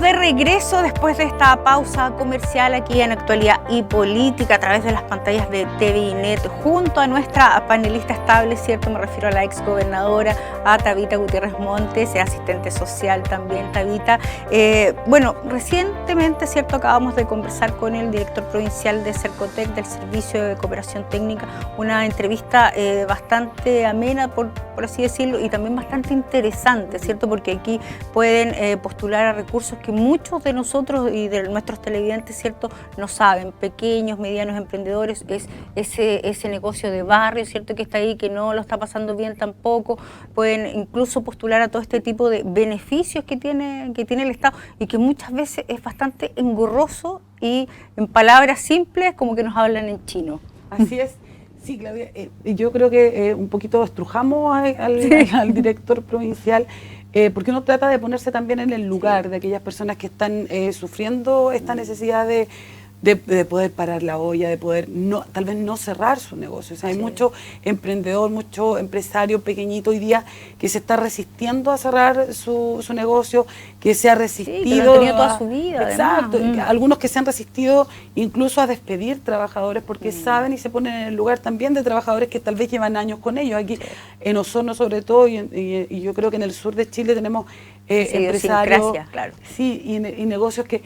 De regreso después de esta pausa comercial aquí en Actualidad y Política a través de las pantallas de TViNet junto a nuestra panelista estable, ¿cierto? Me refiero a la exgobernadora, a Tabita Gutiérrez Montes, asistente social también, Tabita. Bueno, recientemente, ¿cierto? Acabamos de conversar con el director provincial de Cercotec, del Servicio de Cooperación Técnica, una entrevista bastante amena, por así decirlo, y también bastante interesante, ¿cierto? Porque aquí pueden postular a recursos que muchos de nosotros y de nuestros televidentes, ¿cierto?, no saben. Pequeños, medianos emprendedores, es ese negocio de barrio, ¿cierto?, que está ahí, que no lo está pasando bien tampoco. Pueden incluso postular a todo este tipo de beneficios que tiene el Estado y que muchas veces es bastante engorroso y en palabras simples como que nos hablan en chino. Así es. Sí, Claudia, yo creo que un poquito estrujamos al director provincial, porque uno trata de ponerse también en el lugar de aquellas personas que están sufriendo esta necesidad de poder parar la olla, de poder tal vez no cerrar su negocio. O sea, hay mucho emprendedor, mucho empresario pequeñito hoy día que se está resistiendo a cerrar su negocio, que se ha resistido. Que lo ha tenido toda su vida. Exacto. Algunos que se han resistido incluso a despedir trabajadores porque saben y se ponen en el lugar también de trabajadores que tal vez llevan años con ellos. Aquí en Osorno sobre todo y yo creo que en el sur de Chile tenemos empresarios, claro. Sí, y negocios que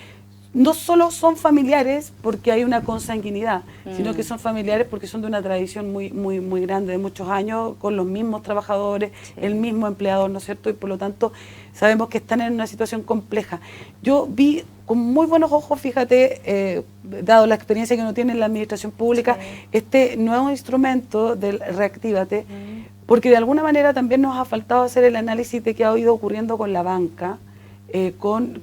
no solo son familiares porque hay una consanguinidad, sino que son familiares porque son de una tradición muy grande, de muchos años, con los mismos trabajadores, el mismo empleador, ¿no es cierto? Y por lo tanto sabemos que están en una situación compleja. Yo vi con muy buenos ojos, fíjate, dado la experiencia que uno tiene en la administración pública, este nuevo instrumento del Reactívate, porque de alguna manera también nos ha faltado hacer el análisis de qué ha ido ocurriendo con la banca, con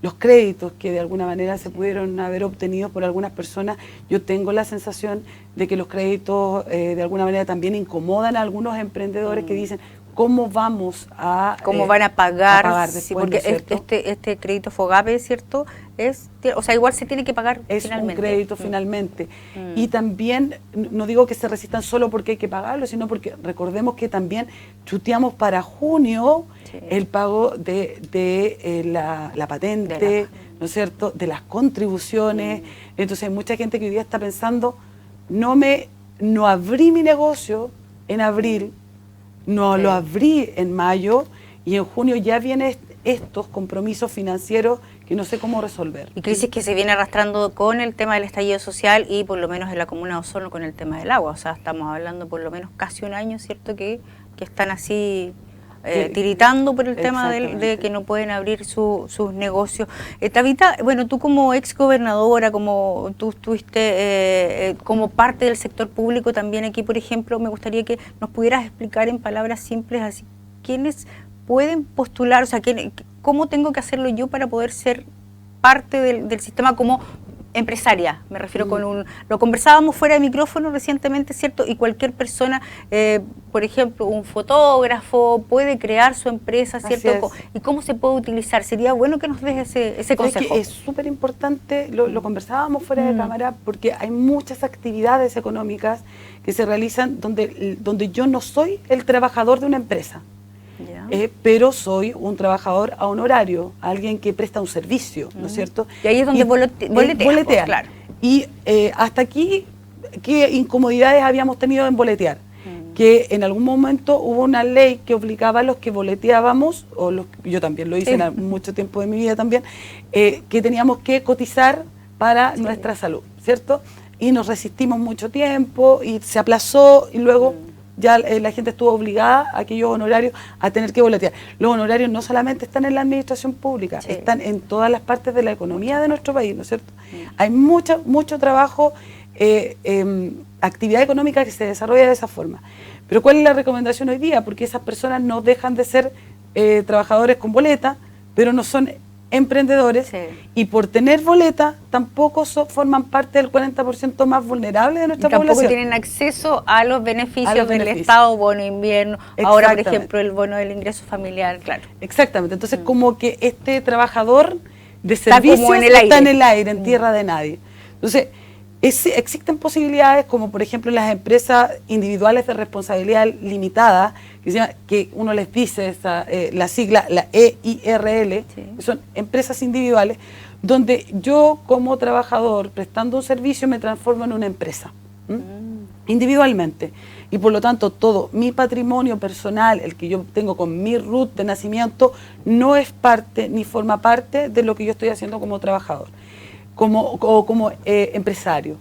los créditos que de alguna manera se pudieron haber obtenido por algunas personas. Yo tengo la sensación de que los créditos de alguna manera también incomodan a algunos emprendedores que dicen, ¿cómo vamos a cómo van a pagar después, sí, porque ¿no este crédito FOGAPE, ¿cierto? O sea, igual se tiene que pagar finalmente. Es un crédito finalmente. Y también, no digo que se resistan solo porque hay que pagarlo, sino porque recordemos que también chuteamos para junio el pago de la patente, ¿no es cierto?, de las contribuciones. Entonces hay mucha gente que hoy día está pensando, no abrí mi negocio en abril, no lo abrí en mayo y en junio ya vienen estos compromisos financieros que no sé cómo resolver. Y crisis que se viene arrastrando con el tema del estallido social y por lo menos en la comuna de Osorno con el tema del agua. O sea, estamos hablando por lo menos casi un año, ¿cierto?, que están así tiritando por el tema de que no pueden abrir sus negocios. Tabita, bueno, tú como exgobernadora, como tú estuviste como parte del sector público también aquí, por ejemplo, me gustaría que nos pudieras explicar en palabras simples así, ¿quiénes pueden postular? O sea, ¿cómo tengo que hacerlo yo para poder ser parte del sistema como empresaria? Me refiero lo conversábamos fuera de micrófono recientemente, ¿cierto? Y cualquier persona, por ejemplo, un fotógrafo puede crear su empresa, ¿cierto? ¿Y cómo se puede utilizar? Sería bueno que nos des ese consejo. Es súper importante, lo conversábamos fuera de cámara, porque hay muchas actividades económicas que se realizan donde yo no soy el trabajador de una empresa. Pero soy un trabajador a honorario, alguien que presta un servicio, ¿no es cierto? Y ahí es donde boletea, claro. Y hasta aquí, ¿qué incomodidades habíamos tenido en boletear? Que en algún momento hubo una ley que obligaba a los que boleteábamos, yo también lo hice en mucho tiempo de mi vida también, que teníamos que cotizar para nuestra salud, ¿cierto? Y nos resistimos mucho tiempo y se aplazó y luego ya la gente estuvo obligada a aquellos honorarios a tener que boletear. Los honorarios no solamente están en la administración pública, están en todas las partes de la economía de nuestro país, ¿no es cierto? Hay mucho trabajo, actividad económica que se desarrolla de esa forma. Pero ¿cuál es la recomendación hoy día? Porque esas personas no dejan de ser trabajadores con boleta, pero no son emprendedores, y por tener boleta tampoco forman parte del 40% más vulnerable de nuestra población. Tampoco tienen acceso a los beneficios del Estado, bono invierno, ahora por ejemplo el bono del ingreso familiar, claro. Exactamente, entonces como que este trabajador de servicios está en el aire, en Mm. tierra de nadie. Entonces, existen posibilidades como por ejemplo las empresas individuales de responsabilidad limitada, que uno les dice la sigla, la EIRL, Sí. que son empresas individuales, donde yo como trabajador prestando un servicio me transformo en una empresa, individualmente. Y por lo tanto todo mi patrimonio personal, el que yo tengo con mi RUT de nacimiento, no es parte ni forma parte de lo que yo estoy haciendo como trabajador, como empresario.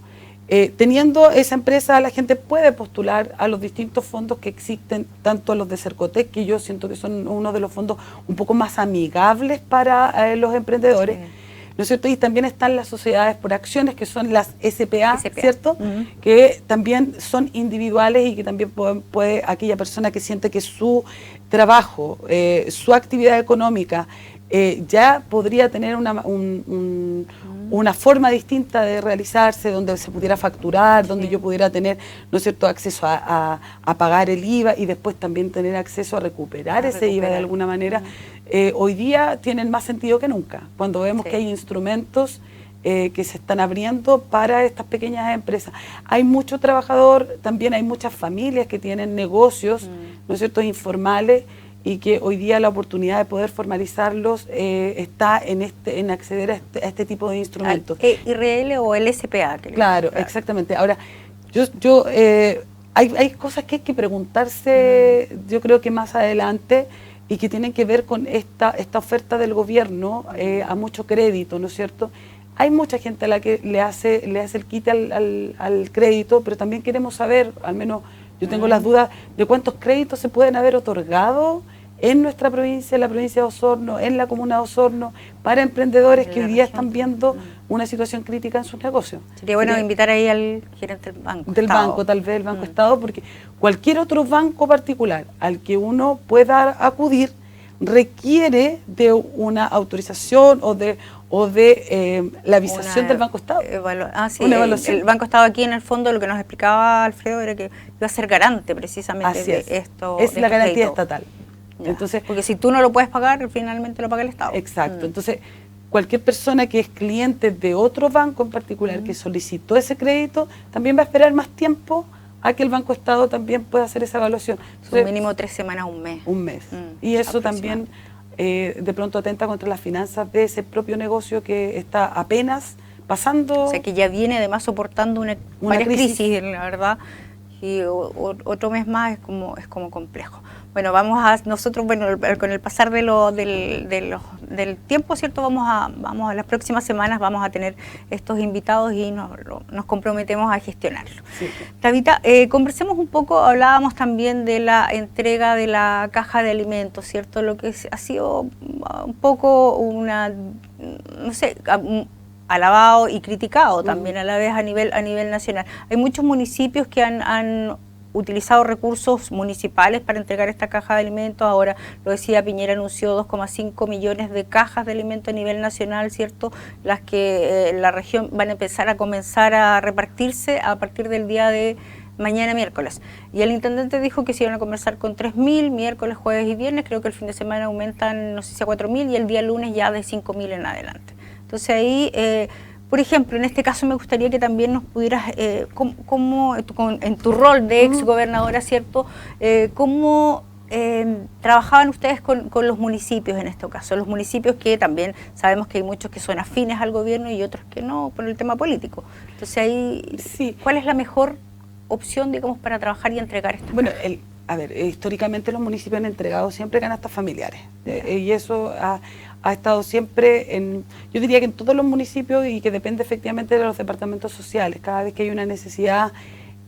Teniendo esa empresa, la gente puede postular a los distintos fondos que existen, tanto los de Cercotec, que yo siento que son uno de los fondos un poco más amigables para los emprendedores, Sí. ¿no es cierto? Y también están las sociedades por acciones, que son las SPA, SPA. ¿cierto? Que también son individuales y que también puede aquella persona que siente que su trabajo, su actividad económica, ya podría tener una forma distinta de realizarse, donde se pudiera facturar, donde yo pudiera tener, ¿no es cierto?, acceso a pagar el IVA y después también tener acceso a recuperar ese IVA de alguna manera. Hoy día tienen más sentido que nunca, cuando vemos que hay instrumentos que se están abriendo para estas pequeñas empresas. Hay mucho trabajador, también hay muchas familias que tienen negocios, ¿no es cierto?, informales, y que hoy día la oportunidad de poder formalizarlos está en acceder a este tipo de instrumentos. ¿IRL o el SPA? Claro, exactamente. Ahora, hay cosas que hay que preguntarse, yo creo que más adelante, y que tienen que ver con esta oferta del gobierno a mucho crédito, ¿no es cierto? Hay mucha gente a la que le hace el quite al crédito, pero también queremos saber, al menos yo tengo las dudas de cuántos créditos se pueden haber otorgado en nuestra provincia, en la provincia de Osorno, en la comuna de Osorno, para emprendedores que hoy día están viendo una situación crítica en sus negocios. Sería bueno invitar ahí al gerente del banco. Del banco, tal vez el Banco Estado, porque cualquier otro banco particular al que uno pueda acudir requiere de una autorización o de la avisación del Banco Estado. Sí, una evaluación. El Banco Estado aquí en el fondo, lo que nos explicaba Alfredo era que iba a ser garante precisamente de esto. Es la garantía estatal. Entonces, porque si tú no lo puedes pagar, finalmente lo paga el Estado. Exacto. Entonces, cualquier persona que es cliente de otro banco en particular que solicitó ese crédito, también va a esperar más tiempo a que el Banco Estado también pueda hacer esa evaluación. Entonces, un mínimo 3 semanas, un mes. Un mes. Y eso también de pronto atenta contra las finanzas de ese propio negocio que está apenas pasando. O sea, que ya viene además soportando una crisis, la verdad. Y otro mes más es como complejo. Bueno, nosotros, con el pasar del tiempo, ¿cierto? Vamos a las próximas semanas vamos a tener estos invitados y nos comprometemos a gestionarlo. Sí. Tabita, conversemos un poco, hablábamos también de la entrega de la caja de alimentos, ¿cierto? Lo que ha sido un poco alabado y criticado también a la vez a nivel nacional. Hay muchos municipios que han utilizado recursos municipales para entregar esta caja de alimentos. Ahora, lo decía, Piñera anunció 2,5 millones de cajas de alimentos a nivel nacional, ¿cierto? Las que la región van a comenzar a repartirse a partir del día de mañana miércoles. Y el intendente dijo que se iban a conversar con 3.000, miércoles, jueves y viernes. Creo que el fin de semana aumentan, no sé si a 4.000 y el día lunes ya de 5.000 en adelante. Entonces ahí, por ejemplo, en este caso me gustaría que también nos pudieras, en tu rol de ex gobernadora, ¿cierto? ¿Cómo trabajaban ustedes con los municipios en este caso? Los municipios que también sabemos que hay muchos que son afines al gobierno y otros que no, por el tema político. Entonces ahí, sí. ¿Cuál es la mejor opción, digamos, para trabajar y entregar esta? Bueno, históricamente los municipios han entregado siempre canastas familiares y eso ha estado siempre yo diría que en todos los municipios, y que depende efectivamente de los departamentos sociales. Cada vez que hay una necesidad,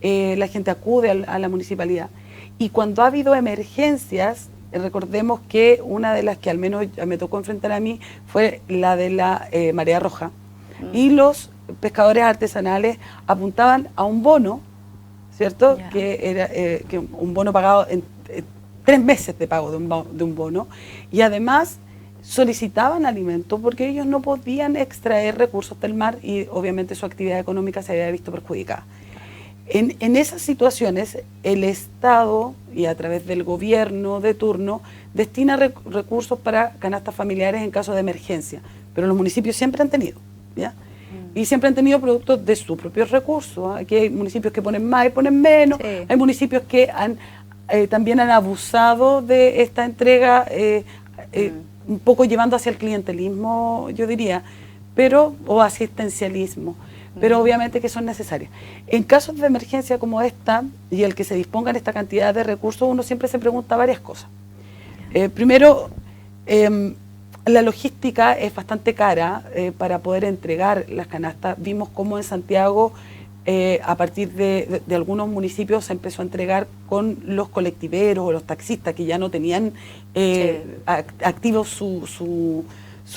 la gente acude a la municipalidad. Y cuando ha habido emergencias, recordemos que una de las que al menos me tocó enfrentar a mí fue la de la marea roja. Y los pescadores artesanales apuntaban a un bono, ¿cierto? Yeah. Que era un bono pagado en 3 meses de pago de un bono, y además solicitaban alimentos porque ellos no podían extraer recursos del mar y obviamente su actividad económica se había visto perjudicada. En esas situaciones el Estado, y a través del gobierno de turno, destina recursos para canastas familiares en caso de emergencia. pero los municipios siempre han tenido, ¿ya? Y siempre han tenido productos de sus propios recursos. Aquí hay municipios que ponen más y ponen menos, hay municipios que también han abusado de esta entrega, un poco llevando hacia el clientelismo, yo diría, o asistencialismo, pero obviamente que son necesarias. En casos de emergencia como esta, y el que se dispongan esta cantidad de recursos, uno siempre se pregunta varias cosas. Primero, la logística es bastante cara para poder entregar las canastas. Vimos cómo en Santiago, a partir de algunos municipios, se empezó a entregar con los colectiveros o los taxistas que ya no tenían activos su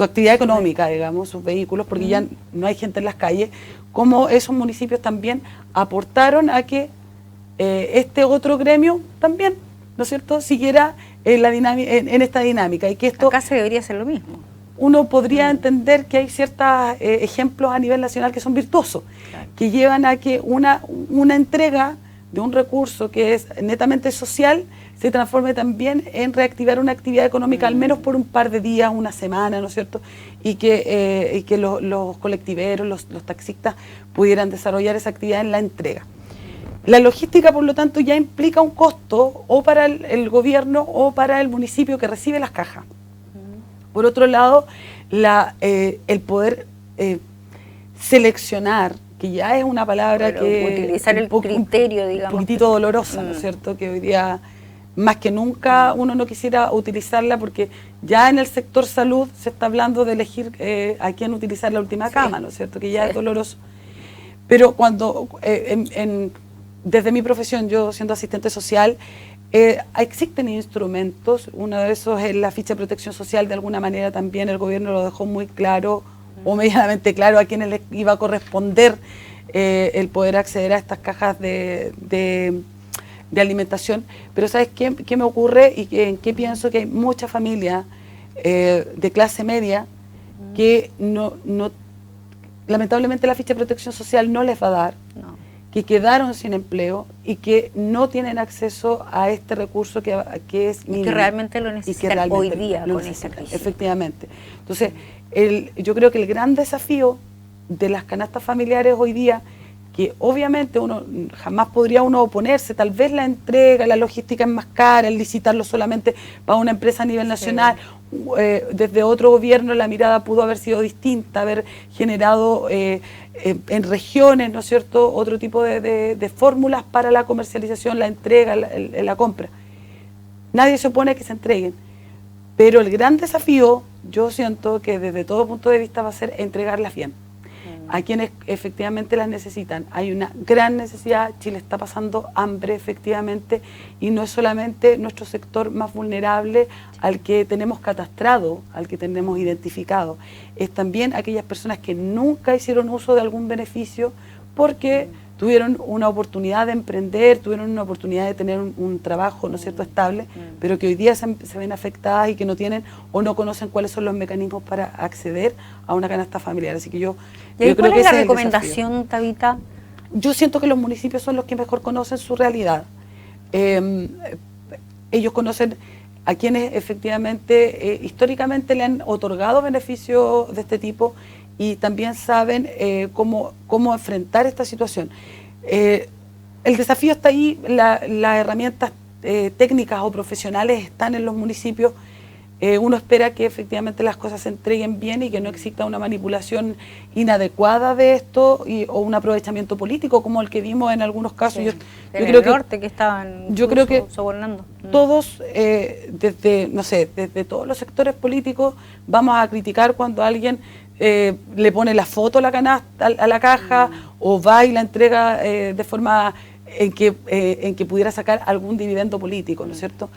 actividad económica, digamos, sus vehículos, porque ya no hay gente en las calles, como esos municipios también aportaron a que este otro gremio también, ¿no es cierto?, siguiera en esta dinámica. Y que esto, acá se debería hacer lo mismo. Uno podría entender que hay ciertos ejemplos a nivel nacional que son virtuosos, que llevan a que una entrega de un recurso que es netamente social se transforme también en reactivar una actividad económica, al menos por un par de días, una semana, ¿no es cierto? Y que los colectiveros, los taxistas pudieran desarrollar esa actividad en la entrega. La logística, por lo tanto, ya implica un costo o para el gobierno o para el municipio que recibe las cajas. Por otro lado, el poder seleccionar, que ya es una palabra que... Utilizar el criterio, digamos. Un poquitito dolorosa, ¿no es cierto? Que hoy día, más que nunca, uno no quisiera utilizarla, porque ya en el sector salud se está hablando de elegir a quién utilizar la última cama, ¿no es cierto? Que ya es doloroso. Pero cuando... desde mi profesión, yo siendo asistente social, existen instrumentos. Uno de esos es la ficha de protección social. De alguna manera también el gobierno lo dejó muy claro, o medianamente claro, a quienes les iba a corresponder el poder acceder a estas cajas de alimentación. Pero ¿sabes qué me ocurre y en qué pienso? Que hay muchas familias de clase media que lamentablemente la ficha de protección social no les va a dar. No. Que quedaron sin empleo y que no tienen acceso a este recurso que es mínimo. Y que realmente lo necesitan hoy día con esta crisis. Efectivamente. Entonces, yo creo que el gran desafío de las canastas familiares hoy día, que obviamente jamás podría uno oponerse, tal vez la entrega, la logística es más cara, el licitarlo solamente para una empresa a nivel nacional, desde otro gobierno la mirada pudo haber sido distinta, haber generado en regiones, ¿no es cierto?, otro tipo de fórmulas para la comercialización, la entrega, la compra. Nadie se opone a que se entreguen, pero el gran desafío, yo siento que desde todo punto de vista va a ser entregarlas bien a quienes efectivamente las necesitan. Hay una gran necesidad, Chile está pasando hambre efectivamente, y no es solamente nuestro sector más vulnerable al que tenemos catastrado, al que tenemos identificado, es también aquellas personas que nunca hicieron uso de algún beneficio porque tuvieron una oportunidad de emprender, tuvieron una oportunidad de tener un trabajo, ¿no es cierto?, estable, pero que hoy día se ven afectadas y que no tienen o no conocen cuáles son los mecanismos para acceder a una canasta familiar. Así que yo creo ¿cuál que es la recomendación, Tabita? Yo siento que los municipios son los que mejor conocen su realidad. Ellos conocen a quienes efectivamente históricamente le han otorgado beneficios de este tipo, y también saben cómo enfrentar esta situación. El desafío está ahí, las herramientas técnicas o profesionales están en los municipios. Uno espera que efectivamente las cosas se entreguen bien y que no exista una manipulación inadecuada de esto o un aprovechamiento político como el que vimos en algunos casos. Sí, yo creo que estaban sobornando. Todos, desde todos los sectores políticos, vamos a criticar cuando alguien le pone la foto a la canasta, a la caja, o va y la entrega de forma en que pudiera sacar algún dividendo político, ¿no es cierto?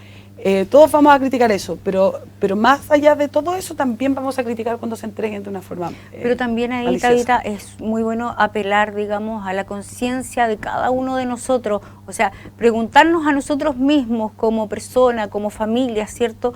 Todos vamos a criticar eso, pero más allá de todo eso también vamos a criticar cuando se entreguen de una forma pero también ahí, Tabita, es muy bueno apelar, digamos, a la conciencia de cada uno de nosotros, o sea, preguntarnos a nosotros mismos como persona, como familia, ¿cierto?,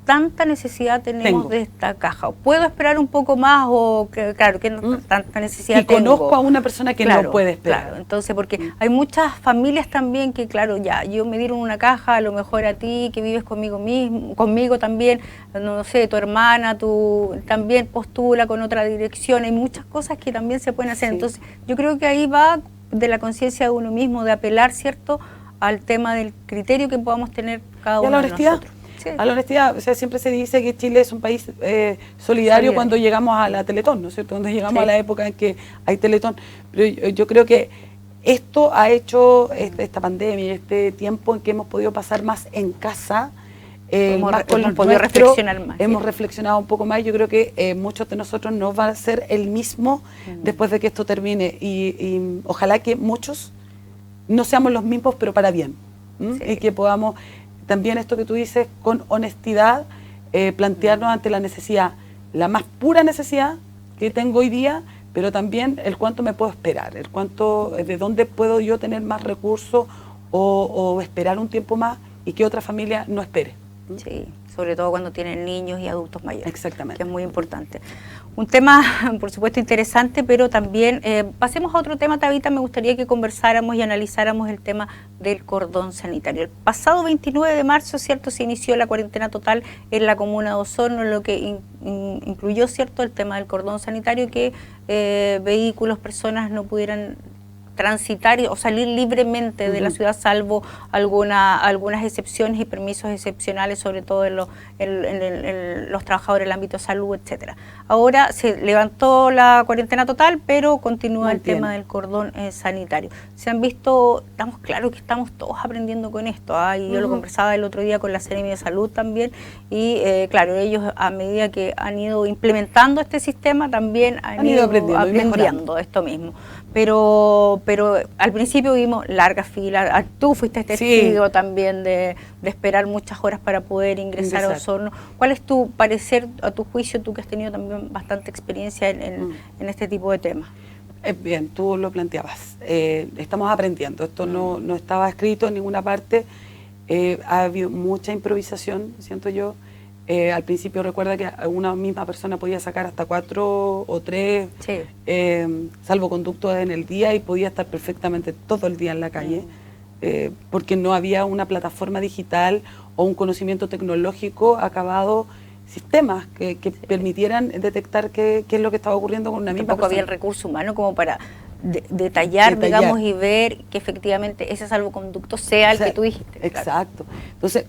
tanta necesidad tenemos de esta caja? ¿Puedo esperar un poco más o claro, que no tanta necesidad tengo? Y conozco a una persona que no puede esperar. Claro, entonces porque hay muchas familias también que, claro, ya, yo me dieron una caja, a lo mejor a ti que vives conmigo también, no sé, tu hermana, tú también postula con otra dirección, hay muchas cosas que también se pueden hacer. Entonces yo creo que ahí va de la conciencia de uno mismo, de apelar, ¿cierto?, al tema del criterio que podamos tener cada uno de nosotros. Sí. A la honestidad, o sea, siempre se dice que Chile es un país solidario cuando llegamos a la Teletón, ¿no es cierto? Cuando llegamos a la época en que hay Teletón. Pero yo creo que esto ha hecho, esta pandemia, este tiempo en que hemos podido pasar más en casa, más con hemos podido reflexionar más. Hemos reflexionado un poco más. Yo creo que muchos de nosotros no va a ser el mismo después de que esto termine. Y ojalá que muchos no seamos los mismos, pero para bien. Y que podamos también, esto que tú dices, con honestidad, plantearnos ante la necesidad, la más pura necesidad que tengo hoy día, pero también el cuánto me puedo esperar, el cuánto, de dónde puedo yo tener más recursos o esperar un tiempo más y que otra familia no espere. Sí, sobre todo cuando tienen niños y adultos mayores. Exactamente. Que es muy importante. Un tema, por supuesto, interesante, pero también, pasemos a otro tema, Tabita, me gustaría que conversáramos y analizáramos el tema del cordón sanitario. El pasado 29 de marzo, ¿cierto?, se inició la cuarentena total en la comuna de Osorno, lo que incluyó, ¿cierto?, el tema del cordón sanitario, que vehículos, personas no pudieran transitar o salir libremente de la ciudad, salvo algunas excepciones y permisos excepcionales, sobre todo en los trabajadores del ámbito de salud, etcétera. Ahora se levantó la cuarentena total, pero continúa el tema del cordón sanitario. Se han visto, estamos claros que estamos todos aprendiendo con esto, y yo lo conversaba el otro día con la Seremi de Salud también, y claro, ellos a medida que han ido implementando este sistema también han ido aprendiendo esto mismo. Pero al principio vimos largas filas, tú fuiste testigo también de esperar muchas horas para poder ingresar a Osorno. ¿Cuál es tu parecer, a tu juicio, tú que has tenido también bastante experiencia en este tipo de temas? Bien, tú lo planteabas, estamos aprendiendo, esto no estaba escrito en ninguna parte, ha habido mucha improvisación, siento yo. Al principio recuerda que una misma persona podía sacar hasta 4 o 3 salvoconductos en el día y podía estar perfectamente todo el día en la calle, porque no había una plataforma digital o un conocimiento tecnológico acabado, sistemas que permitieran detectar qué es lo que estaba ocurriendo con una misma persona. Tampoco había el recurso humano como para detallar, digamos, y ver que efectivamente ese salvoconducto sea el que tú dijiste. Exacto. Claro. Entonces,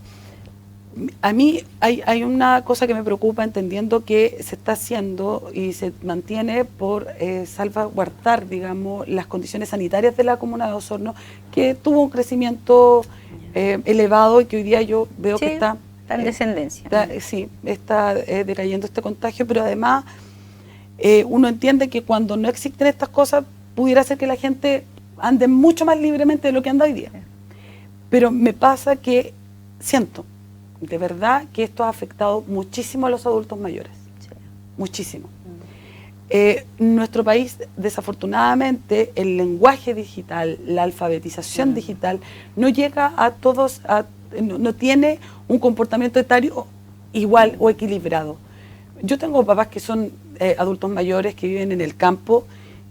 a mí hay una cosa que me preocupa, entendiendo que se está haciendo y se mantiene por salvaguardar, digamos, las condiciones sanitarias de la comuna de Osorno, que tuvo un crecimiento elevado y que hoy día yo veo que está en descendencia. Está decayendo este contagio, pero además uno entiende que cuando no existen estas cosas, pudiera ser que la gente ande mucho más libremente de lo que anda hoy día. Pero me pasa que siento de verdad que esto ha afectado muchísimo a los adultos mayores, muchísimo. Nuestro país, desafortunadamente, el lenguaje digital, la alfabetización digital, no llega a todos, no tiene un comportamiento etario igual o equilibrado. Yo tengo papás que son adultos mayores que viven en el campo,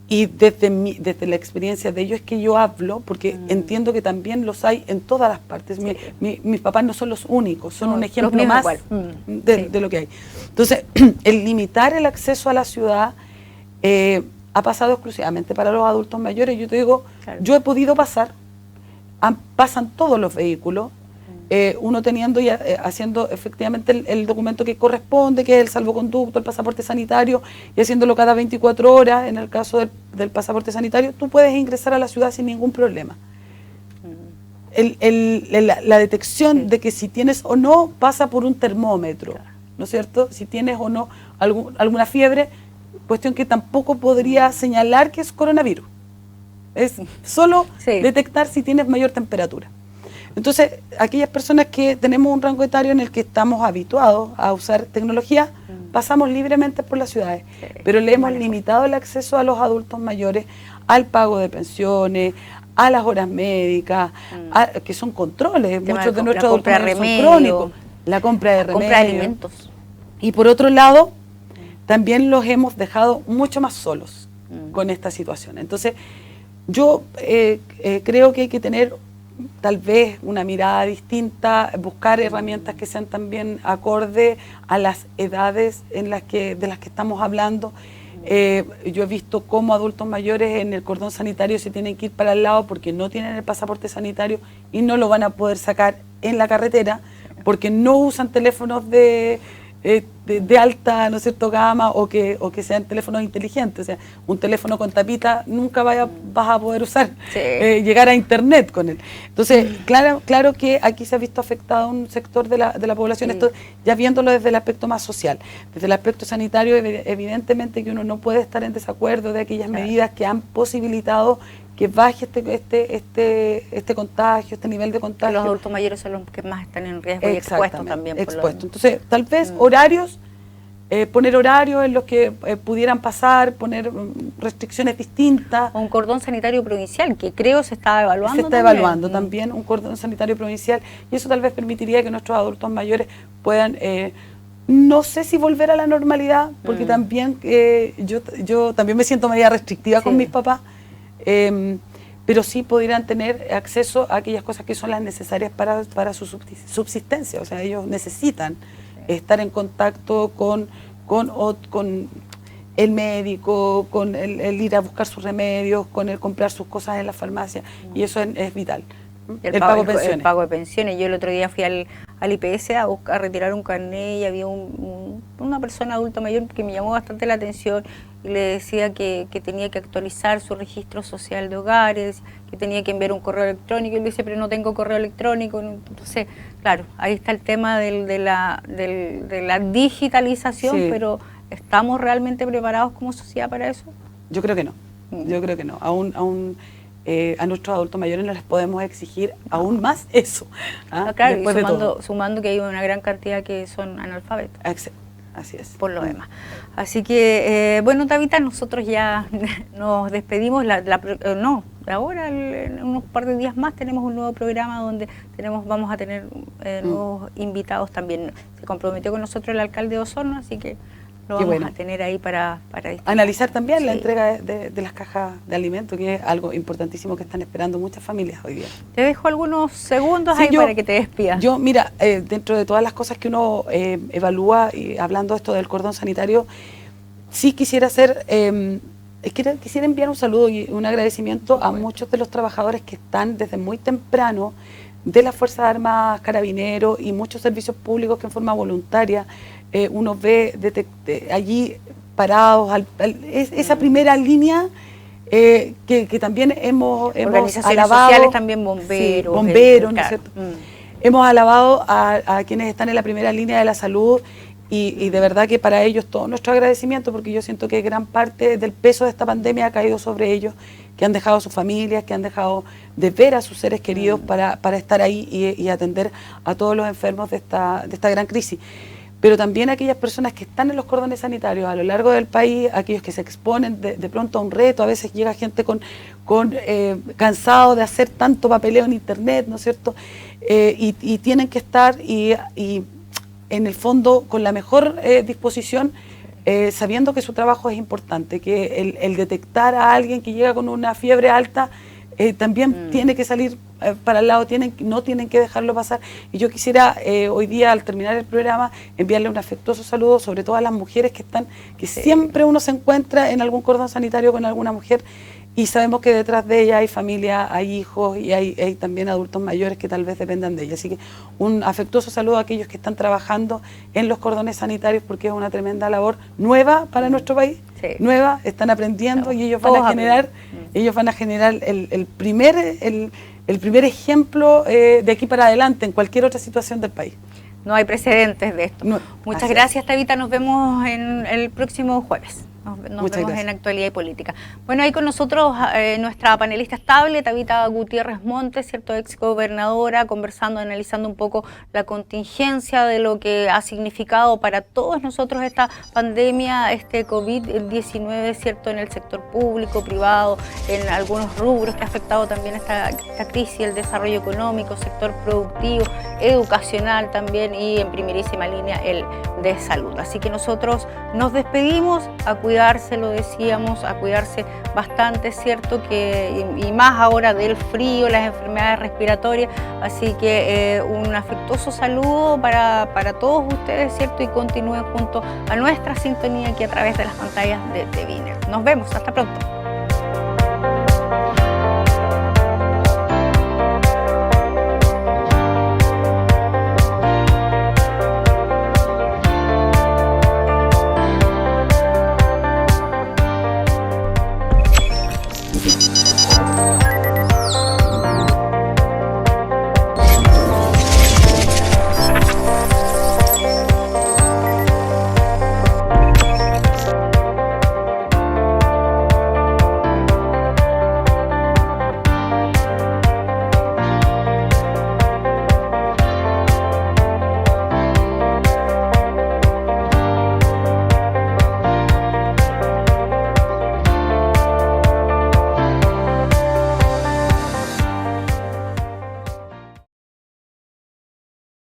y desde la experiencia de ellos es que yo hablo, porque entiendo que también los hay en todas las partes. Mis papás no son los únicos, son un ejemplo más de lo que hay. Entonces, el limitar el acceso a la ciudad ha pasado exclusivamente para los adultos mayores. Yo te digo, yo he podido pasar, pasan todos los vehículos, uno teniendo y haciendo efectivamente el documento que corresponde, que es el salvoconducto, el pasaporte sanitario, y haciéndolo cada 24 horas, en el caso del pasaporte sanitario, tú puedes ingresar a la ciudad sin ningún problema. La detección de que si tienes o no pasa por un termómetro, ¿no es cierto? Si tienes o no alguna fiebre, cuestión que tampoco podría señalar que es coronavirus. Es solo detectar si tienes mayor temperatura. Entonces, aquellas personas que tenemos un rango etario en el que estamos habituados a usar tecnología, pasamos libremente por las ciudades, pero le hemos limitado el acceso a los adultos mayores al pago de pensiones, a las horas médicas, que son controles, muchos de nuestros adultos mayores son crónicos. la compra de remedios. Compra de alimentos. Y por otro lado, también los hemos dejado mucho más solos con esta situación. Entonces, yo creo que hay que tener tal vez una mirada distinta, buscar herramientas que sean también acorde a las edades de las que estamos hablando. Yo he visto cómo adultos mayores en el cordón sanitario se tienen que ir para el lado porque no tienen el pasaporte sanitario y no lo van a poder sacar en la carretera porque no usan teléfonos de alta, ¿no es cierto?, gama o que sean teléfonos inteligentes. O sea, un teléfono con tapita nunca vas a poder usar, llegar a internet con él. Entonces, claro que aquí se ha visto afectado un sector de la población, esto ya viéndolo desde el aspecto más social. Desde el aspecto sanitario, evidentemente que uno no puede estar en desacuerdo de aquellas medidas que han posibilitado que baje este contagio, este nivel de contagio. Que los adultos mayores son los que más están en riesgo y expuestos también. Entonces, tal vez horarios, poner horarios en los que pudieran pasar, poner restricciones distintas. O un cordón sanitario provincial, que creo se está evaluando. Se está evaluando también un cordón sanitario provincial, y eso tal vez permitiría que nuestros adultos mayores puedan, no sé si volver a la normalidad, porque también yo también me siento media restrictiva con mis papás, pero sí podrían tener acceso a aquellas cosas que son las necesarias para su subsistencia. O sea, ellos necesitan estar en contacto con el médico, con el ir a buscar sus remedios, con el comprar sus cosas en la farmacia, y eso es vital. El pago de pensiones. Yo el otro día fui al IPS a retirar un carnet y había una persona adulta mayor que me llamó bastante la atención y le decía que tenía que actualizar su registro social de hogares, que tenía que enviar un correo electrónico, y le dice, pero no tengo correo electrónico. Entonces, claro, ahí está el tema de la digitalización, pero ¿estamos realmente preparados como sociedad para eso? Yo creo que no, Aún a nuestros adultos mayores no les podemos exigir aún más eso. Claro, y sumando que hay una gran cantidad que son analfabetos. Así es. Por lo demás. Así que, bueno, Tabita, nosotros ya nos despedimos. Ahora, en unos par de días más, tenemos un nuevo programa donde vamos a tener nuevos invitados también. Se comprometió con nosotros el alcalde de Osorno, así que lo vamos a tener ahí para analizar también la entrega de las cajas de alimentos, que es algo importantísimo que están esperando muchas familias hoy día. Te dejo algunos segundos para que te despidas. Yo, mira, dentro de todas las cosas que uno evalúa, y hablando de esto del cordón sanitario, sí quisiera quisiera enviar un saludo y un agradecimiento a muchos de los trabajadores que están desde muy temprano de las Fuerzas Armadas, Carabineros y muchos servicios públicos que en forma voluntaria uno ve allí parados, esa primera línea que también hemos organizaciones alabado, sociales, también bomberos. ¿no es cierto? Hemos alabado a quienes están en la primera línea de la salud, y de verdad que para ellos todo nuestro agradecimiento, porque yo siento que gran parte del peso de esta pandemia ha caído sobre ellos, que han dejado a sus familias, que han dejado de ver a sus seres queridos para estar ahí y atender a todos los enfermos de esta gran crisis. Pero también aquellas personas que están en los cordones sanitarios a lo largo del país, aquellos que se exponen de pronto a un reto. A veces llega gente cansado de hacer tanto papeleo en internet, ¿no es cierto? Y tienen que estar y en el fondo con la mejor disposición, sabiendo que su trabajo es importante, que el detectar a alguien que llega con una fiebre alta también tiene que salir para el lado, no tienen que dejarlo pasar. Y yo quisiera hoy día, al terminar el programa, enviarle un afectuoso saludo, sobre todo a las mujeres que siempre uno se encuentra en algún cordón sanitario con alguna mujer, y sabemos que detrás de ella hay familia, hay hijos y hay también adultos mayores que tal vez dependan de ella. Así que un afectuoso saludo a aquellos que están trabajando en los cordones sanitarios, porque es una tremenda labor nueva para nuestro país, nueva, están aprendiendo, y ellos van a generar el primer ejemplo de aquí para adelante en cualquier otra situación del país. No hay precedentes de esto. Muchas gracias, Tabita. Nos vemos en el próximo jueves. Nos Muchas vemos gracias. en Actualidad y Política. Bueno, ahí con nosotros nuestra panelista estable, Tabita Gutiérrez Montes, ¿cierto? Ex gobernadora, conversando, analizando un poco la contingencia de lo que ha significado para todos nosotros esta pandemia, este COVID-19, ¿cierto? En el sector público, privado, en algunos rubros que ha afectado también esta crisis, el desarrollo económico, sector productivo, educacional también y en primerísima línea el de salud. Así que nosotros nos despedimos, a cuidarse, lo decíamos, a cuidarse bastante, ¿cierto? Y más ahora del frío, las enfermedades respiratorias, así que un afectuoso saludo para todos ustedes, ¿cierto? Y continúen junto a nuestra sintonía aquí a través de las pantallas de TVNet. Nos vemos, hasta pronto.